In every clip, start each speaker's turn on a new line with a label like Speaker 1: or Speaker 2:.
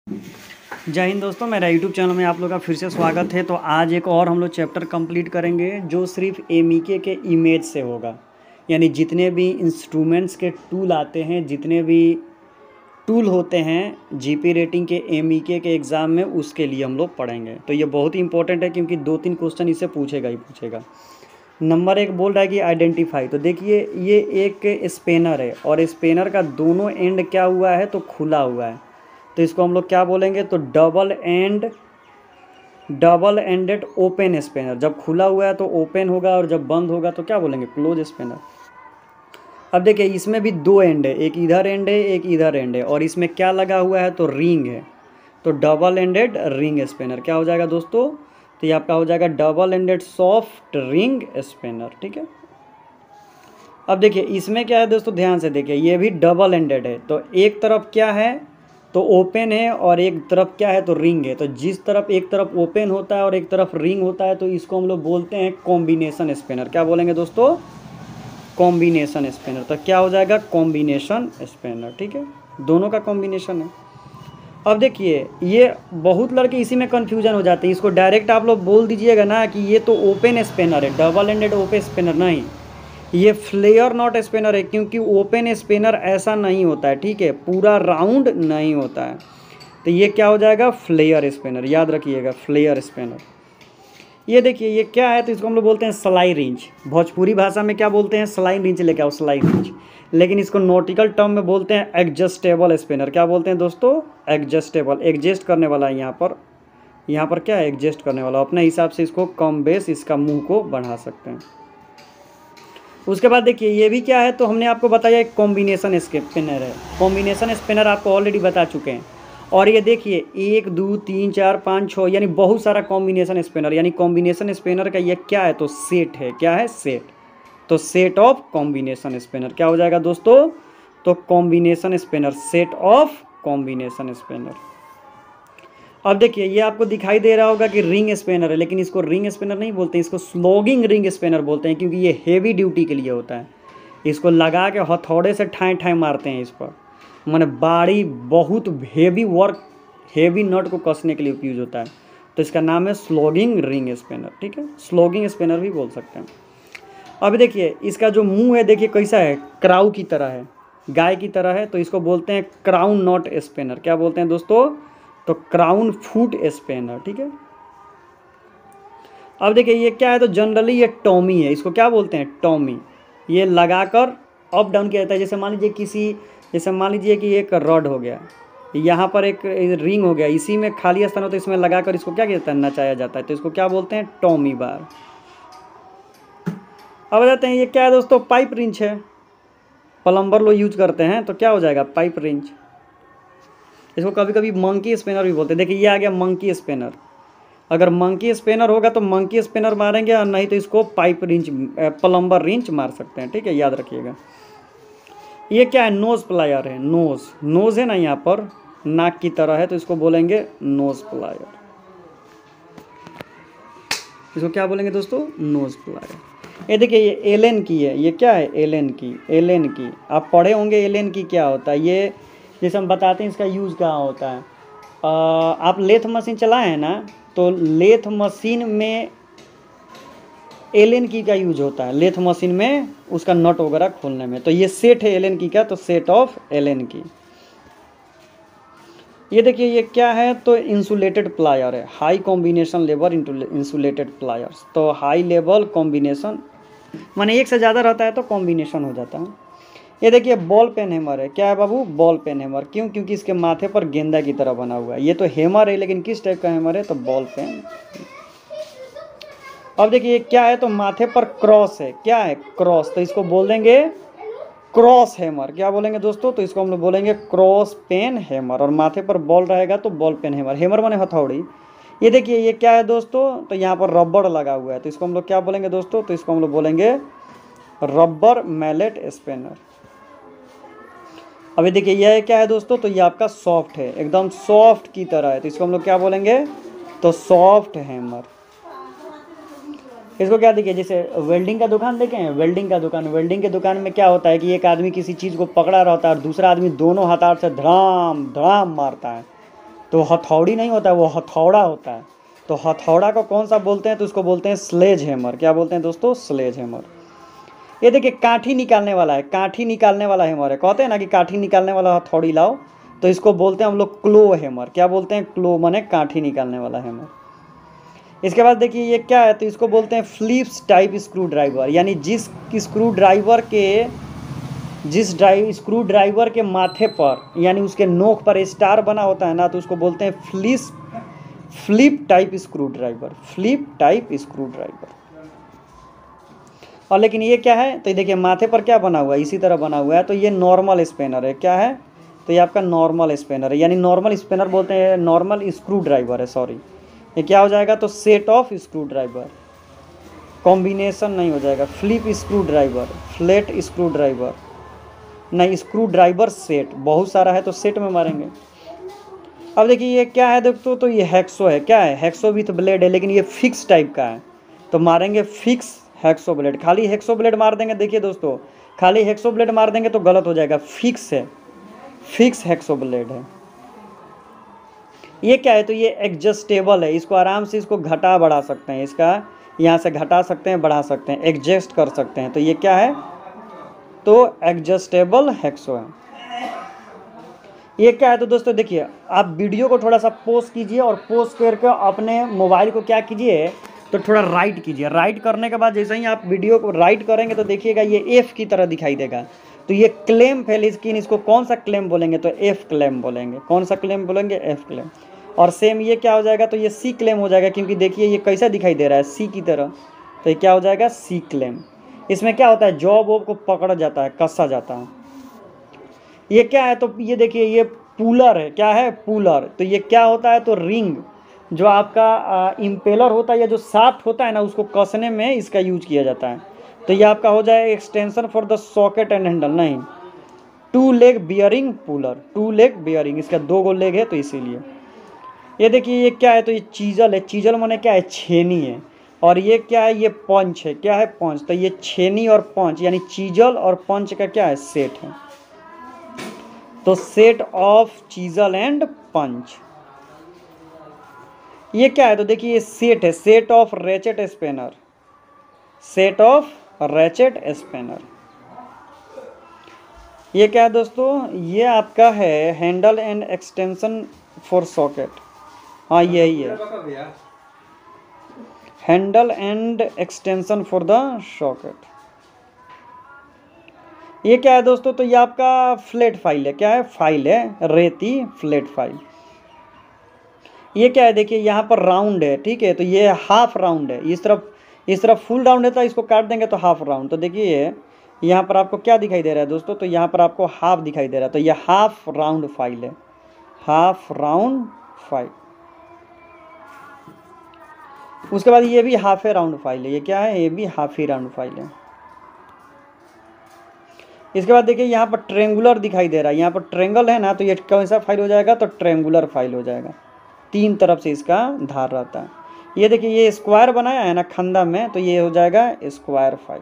Speaker 1: जय हिंद दोस्तों, मेरा यूट्यूब चैनल में आप लोग का फिर से स्वागत है। तो आज एक और हम लोग चैप्टर कंप्लीट करेंगे जो सिर्फ एमईके के इमेज से होगा। यानी जितने भी इंस्ट्रूमेंट्स के टूल आते हैं, जितने भी टूल होते हैं जीपी रेटिंग के एमईके के एग्ज़ाम में, उसके लिए हम लोग पढ़ेंगे। तो ये बहुत ही इंपॉर्टेंट है क्योंकि 2-3 क्वेश्चन इससे पूछेगा ही पूछेगा। नंबर 1 बोल रहा है कि आइडेंटिफाई। तो देखिए ये एक स्पेनर है और स्पेनर का दोनों एंड क्या हुआ है, तो खुला हुआ है। तो इसको हम लोग क्या बोलेंगे, तो डबल एंडेड ओपन स्पेनर। जब खुला हुआ है तो ओपन होगा और जब बंद होगा तो क्या बोलेंगे, क्लोज स्पेनर। अब देखिए इसमें भी 2 एंड है, एक इधर एंड है एक इधर एंड है, और इसमें क्या लगा हुआ है, तो रिंग है। तो डबल एंडेड रिंग स्पेनर क्या हो जाएगा दोस्तों, तो ये आपका हो जाएगा double ended soft ring spanner. ठीक है। अब देखिए इसमें क्या है दोस्तों, ध्यान से देखिए, ये भी डबल एंडेड है। तो एक तरफ क्या है, तो ओपन है, और एक तरफ क्या है, तो रिंग है। तो जिस तरफ एक तरफ ओपन होता है और एक तरफ रिंग होता है, तो इसको हम लोग बोलते हैं कॉम्बिनेशन स्पिनर। क्या बोलेंगे दोस्तों, कॉम्बिनेशन स्पिनर। तो क्या हो जाएगा, कॉम्बिनेशन स्पिनर। ठीक है, दोनों का कॉम्बिनेशन है। अब देखिए ये बहुत लड़के इसी में कन्फ्यूजन हो जाते हैं। इसको डायरेक्ट आप लोग बोल दीजिएगा ना कि ये तो ओपन स्पिनर है, डबल एंडेड ओपन स्पिनर। नहीं, ये फ्लेयर नॉट स्पिनर है, क्योंकि ओपन स्पिनर ऐसा नहीं होता है। ठीक है, पूरा राउंड नहीं होता है। तो ये क्या हो जाएगा, फ्लेयर स्पिनर। याद रखिएगा, फ्लेयर स्पिनर। ये देखिए ये क्या है, तो इसको हम लोग बोलते हैं स्लाई रिंच। भोजपुरी भाषा में क्या बोलते हैं, स्लाई रिंच लेके आओ, स्लाई रिंच। लेकिन इसको नॉटिकल टर्म में बोलते हैं एडजस्टेबल स्पिनर। क्या बोलते हैं दोस्तों, एडजस्टेबल। एडजस्ट करने वाला है यहाँ पर क्या है, एडजस्ट करने वाला। अपने हिसाब से इसको कम बेस इसका मुंह को बढ़ा सकते हैं। उसके बाद देखिए ये भी क्या है, तो हमने आपको बताया एक कॉम्बिनेशन स्पिनर है। कॉम्बिनेशन स्पिनर आपको ऑलरेडी बता चुके हैं। और ये देखिए 1 2 3 4 5 6 यानी बहुत सारा कॉम्बिनेशन स्पिनर। यानी कॉम्बिनेशन स्पिनर का ये क्या है, तो सेट है। क्या है, सेट। तो सेट ऑफ कॉम्बिनेशन स्पिनर क्या हो जाएगा दोस्तों, तो combination spinner, set of combination spinner. अब देखिए ये आपको दिखाई दे रहा होगा कि रिंग स्पिनर है, लेकिन इसको रिंग स्पिनर नहीं बोलते हैं, इसको स्लॉगिंग रिंग स्पिनर बोलते हैं, क्योंकि ये हेवी ड्यूटी के लिए होता है। इसको लगा के हथौड़े से ठाएँ ठाएँ मारते हैं इस पर। माने बाड़ी बहुत हेवी वर्क, हेवी नट को कसने के लिए उपयोग होता है। तो इसका नाम है स्लॉगिंग रिंग स्पिनर। ठीक है, स्लॉगिंग स्पिनर भी बोल सकते हैं। अब देखिए इसका जो मुंह है, देखिए कैसा है, क्राउ की तरह है, गाय की तरह है। तो इसको बोलते हैं क्राउन नॉट स्पिनर। क्या बोलते हैं दोस्तों, तो क्राउन फुट स्पिनर। ठीक है। अब देखिए ये क्या है, तो जनरली ये टॉमी है। इसको क्या बोलते हैं, टॉमी। ये लगाकर अप डाउन किया जाता है। जैसे मान लीजिए कि एक रॉड हो गया, यहाँ पर एक रिंग हो गया, इसी में खाली स्थान हो तो इसमें लगाकर इसको क्या किया जाता है, नचाया जाता है। तो इसको क्या बोलते हैं, टॉमी बार। अब आ जाते हैं ये क्या है दोस्तों, पाइप रिंच है। प्लम्बर लोग यूज करते हैं। तो क्या हो जाएगा, पाइप रिंच। इसको कभी कभी मंकी स्पिनर भी बोलते हैं। देखिए ये आ गया मंकी स्पिनर। अगर मंकी स्पिनर होगा तो मंकी स्पिनर मारेंगे, और नहीं तो इसको पाइप रिंच, प्लम्बर रिंच मार सकते हैं। ठीक है, याद रखिएगा। ये क्या है, नोज प्लायर है। नोज है ना, यहाँ पर नाक की तरह है, तो इसको बोलेंगे नोज प्लायर। इसको क्या बोलेंगे दोस्तों, नोज प्लायर। ये देखिए ये एलन की है। ये क्या है, एलन की। आप पढ़े होंगे एलन की क्या होता है। ये जैसे हम बताते हैं इसका यूज़ कहाँ होता है। आप लेथ मशीन चलाए हैं ना, तो लेथ मशीन में एलन की का यूज होता है। लेथ मशीन में उसका नट वगैरह खोलने में। तो ये सेट है एलन की का, तो सेट ऑफ एलन की। ये देखिए ये क्या है, तो इंसुलेटेड प्लायर है। High combination level insulated pliers. तो हाई लेवल कॉम्बिनेशन माने एक से ज़्यादा रहता है तो कॉम्बिनेशन हो जाता है। ये देखिए बॉल पेन हैमर है। क्या है बाबू, बॉल पेन हैमर। क्यों, क्योंकि इसके माथे पर गेंदा की तरह बना हुआ है। ये तो हैमर है, लेकिन किस टाइप का हैमर है, तो बॉल पेन। अब देखिए क्या है, तो माथे पर क्रॉस है। क्या है, क्रॉस। तो इसको बोल देंगे क्रॉस हैमर। क्या बोलेंगे दोस्तों, तो इसको हम लोग बोलेंगे क्रॉस पेन हैमर। और माथे पर बॉल रहेगा तो बॉल पेन हैमर। हैमर माने हथौड़ी। ये देखिए ये क्या है दोस्तों, तो यहाँ पर रबड़ लगा हुआ है। तो इसको हम लोग क्या बोलेंगे दोस्तों, तो इसको हम लोग बोलेंगे रबर मैलेट स्पिनर। अभी देखिए यह क्या है दोस्तों, तो ये आपका सॉफ्ट है, एकदम सॉफ्ट की तरह है। तो इसको हम लोग क्या बोलेंगे, तो सॉफ्ट हैमर। इसको क्या देखिए, जैसे वेल्डिंग का दुकान देखें हैं, वेल्डिंग के दुकान में क्या होता है कि एक आदमी किसी चीज़ को पकड़ा रहता है और दूसरा आदमी दोनों हथौड़ से धड़ाम धड़ाम मारता है। तो हथौड़ी नहीं होता है, वो हथौड़ा होता है। तो हथौड़ा को कौन सा बोलते हैं, तो उसको बोलते हैं स्लेज हैमर। क्या बोलते हैं दोस्तों, स्लेज हैमर। ये देखिए काठी निकालने वाला है, काठी निकालने वाला हैमर है। कहते हैं ना कि काठी निकालने वाला हथौड़ी लाओ, तो इसको बोलते हैं हम लोग क्लो हैमर। क्या बोलते हैं, क्लो माने काठी निकालने वाला हैमर। इसके बाद देखिए ये क्या है, तो इसको बोलते हैं फ्लिप्स टाइप स्क्रू ड्राइवर, यानी जिस स्क्रू ड्राइवर के माथे पर यानी उसके नोक पर स्टार बना होता है ना, तो उसको बोलते हैं flip type screw driver, flip type screw driver. और लेकिन ये क्या है, तो देखिए माथे पर क्या बना हुआ है, इसी तरह बना हुआ है, तो ये नॉर्मल स्पेनर है। क्या है, तो ये आपका नॉर्मल स्पेनर है, यानी नॉर्मल स्पेनर बोलते हैं, नॉर्मल स्क्रू ड्राइवर है, सॉरी। ये क्या हो जाएगा, तो set of screw driver, combination नहीं हो जाएगा। Flip screw driver, flat screw driver नहीं, स्क्रू ड्राइवर सेट, बहुत सारा है तो सेट में मारेंगे। अब देखिए ये क्या है दोस्तों, तो ये हैक्सो है। क्या है, हैक्सो विथ ब्लेड है, लेकिन ये फिक्स टाइप का है, तो मारेंगे फिक्स हैक्सो ब्लेड। खाली हैक्सो ब्लेड मार देंगे, देखिए दोस्तों खाली हैक्सो ब्लेड मार देंगे तो गलत हो जाएगा, फिक्स है, फिक्स हैक्सो ब्लेड है। ये क्या है, तो ये एडजस्टेबल है, इसको आराम से इसको घटा बढ़ा सकते हैं, इसका यहाँ से घटा सकते हैं, बढ़ा सकते हैं, एडजस्ट कर सकते हैं। तो ये क्या है, तो एडजस्टेबल हैक्सो है। ये क्या है, तो दोस्तों देखिए आप वीडियो को थोड़ा सा पोस्ट कीजिए और पोस्ट करके अपने मोबाइल को क्या कीजिए, तो थोड़ा राइट कीजिए। राइट करने के बाद जैसे ही आप वीडियो को राइट करेंगे तो देखिएगा ये एफ की तरह दिखाई देगा। तो ये क्लेम फेल स्किन, इसको कौन सा क्लेम बोलेंगे, तो एफ क्लेम बोलेंगे। कौन सा क्लेम बोलेंगे, एफ क्लेम। और सेम ये क्या हो जाएगा, तो ये सी क्लेम हो जाएगा, क्योंकि देखिए ये कैसा दिखाई दे रहा है, सी की तरह, तो ये क्या हो जाएगा, सी क्लेम। इसमें क्या होता है, जॉब वॉब को पकड़ जाता है, कसा जाता है। ये क्या है, तो ये देखिए ये पुलर है। क्या है, पुलर। तो ये क्या होता है, तो रिंग जो आपका इम्पेलर होता है या जो शाफ्ट होता है ना, उसको कसने में इसका यूज किया जाता है। तो ये आपका हो जाए extension for the socket and handle, नहीं, 2 leg bearing puller, 2 leg bearing, इसका 2 गो लेग है तो इसीलिए। ये देखिए ये क्या है, तो ये चीजल है। चीजल माने क्या है, छेनी है। और ये क्या है, ये पंच है। क्या है, पंच। तो ये छेनी और पंच यानी चीजल और पंच का क्या है, सेट है। तो set of chisel and punch. ये क्या है, तो देखिए ये सेट है, set of ratchet spanner, set of ratchet spanner. ये क्या है दोस्तों, ये आपका है handle and extension for socket. हाँ यही है, handle and extension for the socket. ये क्या है दोस्तों, तो ये आपका फ्लैट फाइल है। क्या है, फाइल है, रेती फ्लैट फाइल। ये क्या है, देखिए यहाँ पर राउंड है, ठीक है, तो ये हाफ राउंड है। इस तरफ फुल राउंड है, तो इसको काट देंगे तो हाफ राउंड। तो देखिए यहाँ पर आपको क्या दिखाई दे रहा है दोस्तों, तो यहाँ पर आपको हाफ दिखाई दे रहा है, तो ये हाफ राउंड फाइल है, हाफ राउंड फाइल। उसके बाद ये भी हाफ राउंड फाइल है। ये क्या है, ये भी हाफ ही राउंड फाइल है। इसके बाद देखिए यहाँ पर ट्रेंगुलर दिखाई दे रहा है, यहाँ पर ट्रेंगल है ना, तो ये कौन सा फाइल हो जाएगा, तो ट्रेंगुलर फाइल हो जाएगा। 3 तरफ से इसका धार रहता है। ये देखिए ये स्क्वायर बनाया है ना खंदा में, तो ये हो जाएगा स्क्वायर फाइल।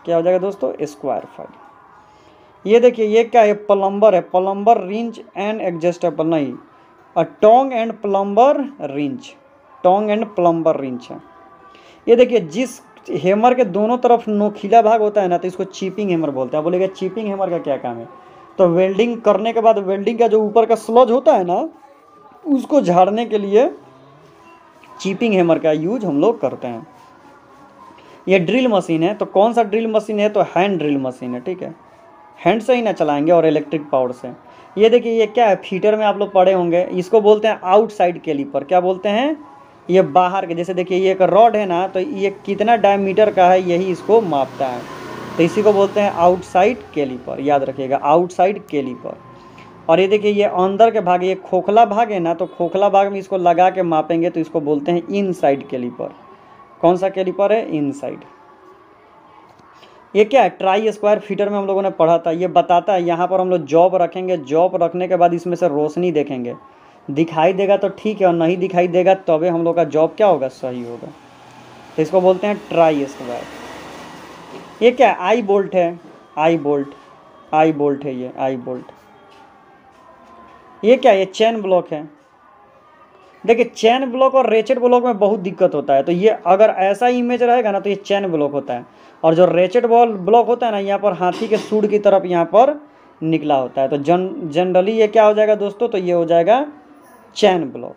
Speaker 1: क्या हो जाएगा दोस्तों, स्क्वायर फाइल। ये देखिए ये क्या है, प्लम्बर है, प्लम्बर रिंच एंड एडजस्टेबल, नहीं, tong and plumber wrench, tong and plumber wrench है। ये देखिए जिस हैमर के दोनों तरफ नोकीला भाग होता है ना, तो इसको चिपिंग हैमर बोलते हैं। बोलेगा चिपिंग हैमर का क्या काम है, तो वेल्डिंग करने के बाद वेल्डिंग का जो ऊपर का स्लज होता है ना, उसको झाड़ने के लिए चिपिंग हैमर का यूज हम लोग करते हैं। ये ड्रिल मशीन है, तो कौन सा ड्रिल मशीन है, तो हैंड ड्रिल मशीन है, ठीक है, हैंड से ही ना चलाएंगे और इलेक्ट्रिक पावर से। ये देखिए ये क्या है, फीटर में आप लोग पढ़े होंगे, इसको बोलते हैं आउटसाइड कैलिपर। क्या बोलते हैं, ये बाहर के, जैसे देखिए ये एक रॉड है ना, तो ये कितना डायमीटर का है यही इसको मापता है, तो इसी को बोलते हैं आउटसाइड कैलिपर। याद रखिएगा, आउटसाइड कैलिपर। और ये देखिए ये अंदर के भाग, ये खोखला भाग है ना, तो खोखला भाग में इसको लगा के मापेंगे तो इसको बोलते हैं इनसाइड कैलिपर। कौन सा कैलिपर है, इनसाइड। ये क्या है, ट्राई स्क्वायर फीटर में हम लोगों ने पढ़ा था। ये बताता है यहाँ पर हम लोग जॉब रखेंगे, जॉब रखने के बाद इसमें से रोशनी देखेंगे, दिखाई देगा तो ठीक है, और नहीं दिखाई देगा तभी हम लोग का जॉब क्या होगा, सही होगा। तो इसको बोलते हैं ट्राई स्क्वायर। ये क्या है, आई बोल्ट है, आई बोल्ट, आई बोल्ट है, ये आई बोल्ट। ये क्या है, ये चैन ब्लॉक है। देखिए चैन ब्लॉक और रेचेट ब्लॉक में बहुत दिक्कत होता है। तो ये अगर ऐसा इमेज रहेगा ना तो ये चैन ब्लॉक होता है, और जो रेचेट बॉल ब्लॉक होता है ना, यहाँ पर हाथी के सूंड की तरफ यहाँ पर निकला होता है। तो जनरली ये क्या हो जाएगा दोस्तों, तो ये हो जाएगा चैन ब्लॉक।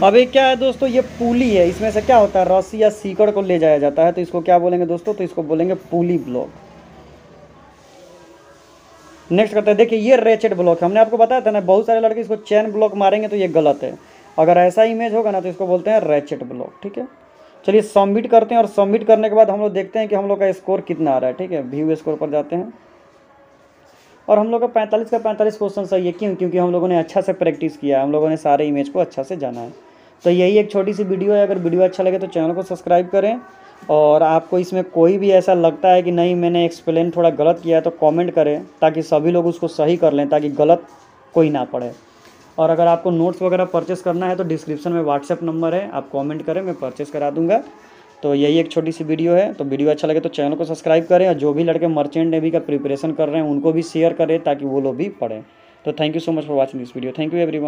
Speaker 1: अब ये क्या है दोस्तों, ये पुली है। इसमें से क्या होता है, रस्सी या सीकड़ को ले जाया जाता है। तो इसको क्या बोलेंगे दोस्तों, तो इसको बोलेंगे पुली ब्लॉक। नेक्स्ट करते हैं, देखिए ये रेचेट ब्लॉक है। हमने आपको बताया था ना, बहुत सारे लड़के इसको चैन ब्लॉक मारेंगे तो ये गलत है। अगर ऐसा इमेज होगा ना तो इसको बोलते हैं रेचेट ब्लॉक। ठीक है, चलिए सबमिट करते हैं, और सबमिट करने के बाद हम लोग देखते हैं कि हम लोग का स्कोर कितना आ रहा है। ठीक है, व्यू स्कोर पर जाते हैं, और हम लोग का 45 का 45 क्वेश्चन सही है। क्यों? क्योंकि हम लोगों ने अच्छा से प्रैक्टिस किया है, हम लोगों ने सारे इमेज को अच्छा से जाना है। तो यही एक छोटी सी वीडियो है। अगर वीडियो अच्छा लगे तो चैनल को सब्सक्राइब करें, और आपको इसमें कोई भी ऐसा लगता है कि नहीं मैंने एक्सप्लेन थोड़ा गलत किया है तो कमेंट करें, ताकि सभी लोग उसको सही कर लें, ताकि गलत कोई ना पड़े। और अगर आपको नोट्स वगैरह परचेस करना है तो डिस्क्रिप्शन में व्हाट्सएप नंबर है, आप कमेंट करें, मैं परचेस करा दूंगा। तो यही एक छोटी सी वीडियो है। तो वीडियो अच्छा लगे तो चैनल को सब्सक्राइब करें, और जो भी लड़के मर्चेंट नेवी का प्रिपरेशन कर रहे हैं उनको भी शेयर करें, ताकि वो लोग भी पढ़ें। तो thank you so much for watching this video. Thank you everyone.